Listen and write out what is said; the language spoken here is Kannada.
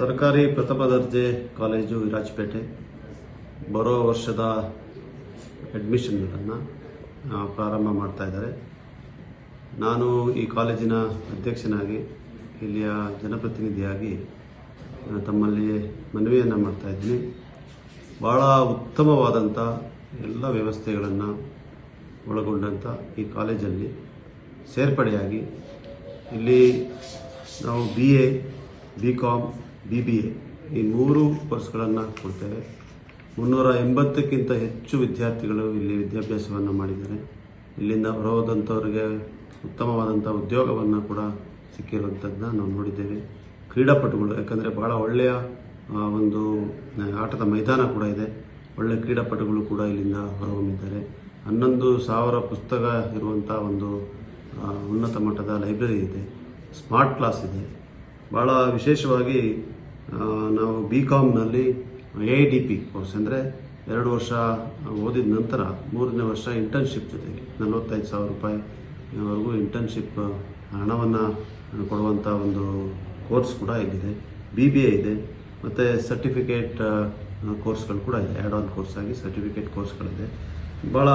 ಸರ್ಕಾರಿ ಪ್ರಥಮ ದರ್ಜೆ ಕಾಲೇಜು ವಿರಾಜಪೇಟೆ ಬರೋ ವರ್ಷದ ಅಡ್ಮಿಷನ್ಗಳನ್ನು ಪ್ರಾರಂಭ ಮಾಡ್ತಾ ಇದ್ದಾರೆ. ನಾನು ಈ ಕಾಲೇಜಿನ ಅಧ್ಯಕ್ಷನಾಗಿ ಇಲ್ಲಿಯ ಜನಪ್ರತಿನಿಧಿಯಾಗಿ ತಮ್ಮಲ್ಲಿ ಮನವಿಯನ್ನು ಮಾಡ್ತಾ ಇದ್ದೀನಿ. ಭಾಳ ಉತ್ತಮವಾದಂಥ ಎಲ್ಲ ವ್ಯವಸ್ಥೆಗಳನ್ನು ಒಳಗೊಂಡಂಥ ಈ ಕಾಲೇಜಲ್ಲಿ ಸೇರ್ಪಡೆಯಾಗಿ ಇಲ್ಲಿ ನಾವು BA, BCom, BBA ಈ 3 ಕೋರ್ಸ್ಗಳನ್ನು ಕೊಡ್ತೇವೆ. 380ಕ್ಕಿಂತ ಹೆಚ್ಚು ವಿದ್ಯಾರ್ಥಿಗಳು ಇಲ್ಲಿ ವಿದ್ಯಾಭ್ಯಾಸವನ್ನು ಮಾಡಿದ್ದಾರೆ. ಇಲ್ಲಿಂದ ಹೊರಹೋದಂಥವರಿಗೆ ಉತ್ತಮವಾದಂಥ ಉದ್ಯೋಗವನ್ನು ಕೂಡ ಸಿಕ್ಕಿರುವಂಥದ್ದನ್ನ ನಾವು ನೋಡಿದ್ದೇವೆ. ಕ್ರೀಡಾಪಟುಗಳು, ಯಾಕಂದರೆ ಭಾಳ ಒಳ್ಳೆಯ ಒಂದು ಆಟದ ಮೈದಾನ ಕೂಡ ಇದೆ. ಒಳ್ಳೆಯ ಕ್ರೀಡಾಪಟುಗಳು ಕೂಡ ಇಲ್ಲಿಂದ ಹೊರಹೊಮ್ಮಿದ್ದಾರೆ. 11,000 ಪುಸ್ತಕ ಇರುವಂಥ ಒಂದು ಉನ್ನತ ಮಟ್ಟದ ಲೈಬ್ರರಿ ಇದೆ. ಸ್ಮಾರ್ಟ್ ಕ್ಲಾಸ್ ಇದೆ. ಭಾಳ ವಿಶೇಷವಾಗಿ ನಾವು BComನಲ್ಲಿ AIDP ಕೋರ್ಸ್ ಅಂದರೆ 2 ವರ್ಷ ಓದಿದ ನಂತರ 3ನೇ ವರ್ಷ ಇಂಟರ್ನ್ಶಿಪ್ ಜೊತೆಗೆ 45,000 ರೂಪಾಯಿವರೆಗೂ ಇಂಟರ್ನ್ಶಿಪ್ ಹಣವನ್ನು ಕೊಡುವಂಥ ಒಂದು ಕೋರ್ಸ್ ಕೂಡ ಇಲ್ಲಿದೆ. BBA ಇದೆ ಮತ್ತು ಸರ್ಟಿಫಿಕೇಟ್ ಕೋರ್ಸ್ಗಳು ಕೂಡ ಇದೆ. ಆ್ಯಡ್ ಆನ್ ಕೋರ್ಸ್ ಆಗಿ ಸರ್ಟಿಫಿಕೇಟ್ ಕೋರ್ಸ್ಗಳಿದೆ. ಭಾಳ